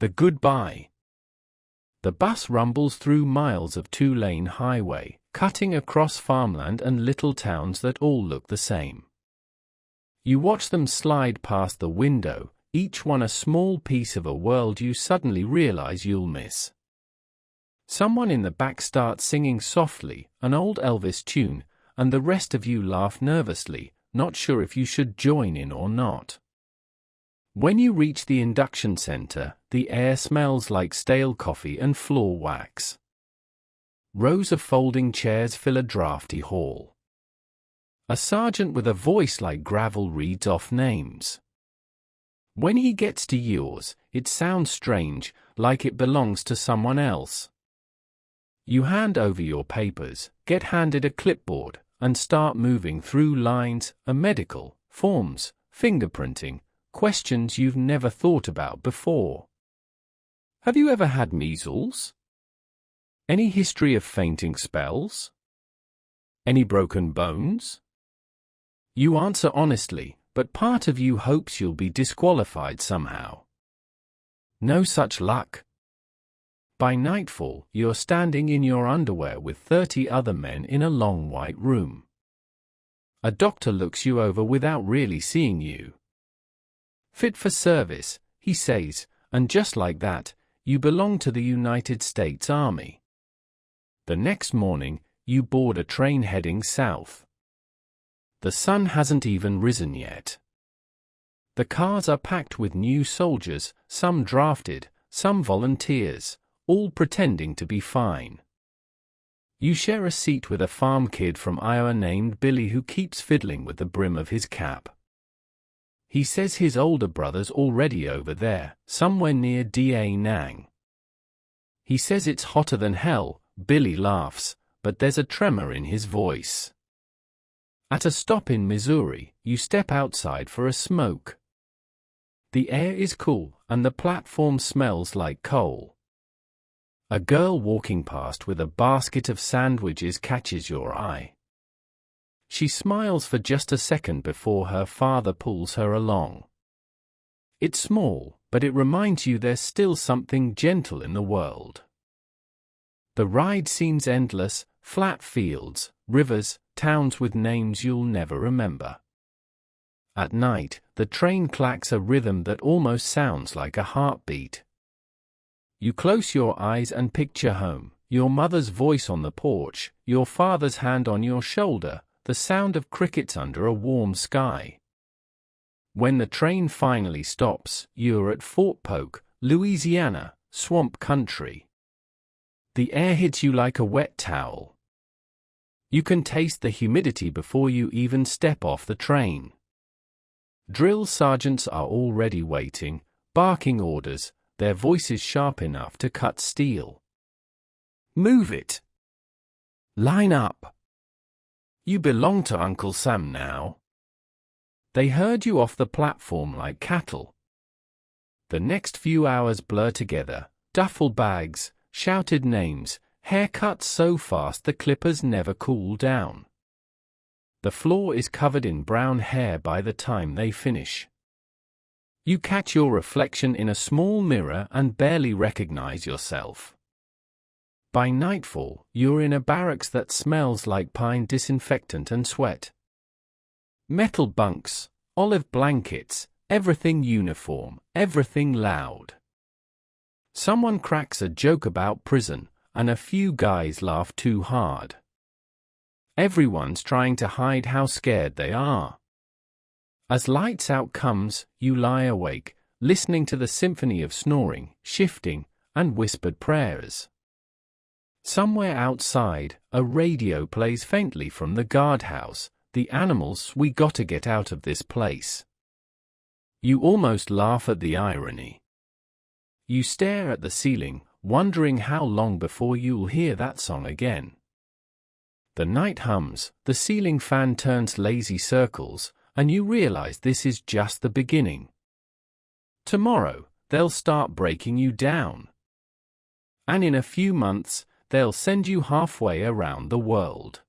The goodbye. The bus rumbles through miles of two-lane highway, cutting across farmland and little towns that all look the same. You watch them slide past the window, each one a small piece of a world you suddenly realize you'll miss. Someone in the back starts singing softly, an old Elvis tune, and the rest of you laugh nervously, not sure if you should join in or not. When you reach the induction center, the air smells like stale coffee and floor wax. Rows of folding chairs fill a drafty hall. A sergeant with a voice like gravel reads off names. When he gets to yours, it sounds strange, like it belongs to someone else. You hand over your papers, get handed a clipboard, and start moving through lines, a medical, forms, fingerprinting, questions you've never thought about before. Have you ever had measles? Any history of fainting spells? Any broken bones? You answer honestly, but part of you hopes you'll be disqualified somehow. No such luck. By nightfall, you're standing in your underwear with 30 other men in a long white room. A doctor looks you over without really seeing you. Fit for service, he says, and just like that, you belong to the United States Army. The next morning, you board a train heading south. The sun hasn't even risen yet. The cars are packed with new soldiers, some drafted, some volunteers, all pretending to be fine. You share a seat with a farm kid from Iowa named Billy who keeps fiddling with the brim of his cap. He says his older brother's already over there, somewhere near Da Nang. He says it's hotter than hell. Billy laughs, but there's a tremor in his voice. At a stop in Missouri, you step outside for a smoke. The air is cool, and the platform smells like coal. A girl walking past with a basket of sandwiches catches your eye. She smiles for just a second before her father pulls her along. It's small, but it reminds you there's still something gentle in the world. The ride seems endless, flat fields, rivers, towns with names you'll never remember. At night, the train clacks a rhythm that almost sounds like a heartbeat. You close your eyes and picture home, your mother's voice on the porch, your father's hand on your shoulder, the sound of crickets under a warm sky. When the train finally stops, you're at Fort Polk, Louisiana, swamp country. The air hits you like a wet towel. You can taste the humidity before you even step off the train. Drill sergeants are already waiting, barking orders, their voices sharp enough to cut steel. Move it. Line up. You belong to Uncle Sam now. They herd you off the platform like cattle. The next few hours blur together, duffel bags, shouted names, haircuts so fast the clippers never cool down. The floor is covered in brown hair by the time they finish. You catch your reflection in a small mirror and barely recognize yourself. By nightfall, you're in a barracks that smells like pine disinfectant and sweat. Metal bunks, olive blankets, everything uniform, everything loud. Someone cracks a joke about prison, and a few guys laugh too hard. Everyone's trying to hide how scared they are. As lights out comes, you lie awake, listening to the symphony of snoring, shifting, and whispered prayers. Somewhere outside, a radio plays faintly from the guardhouse, "The animals, we gotta get out of this place." You almost laugh at the irony. You stare at the ceiling, wondering how long before you'll hear that song again. The night hums, the ceiling fan turns lazy circles, and you realize this is just the beginning. Tomorrow, they'll start breaking you down. And in a few months, they'll send you halfway around the world.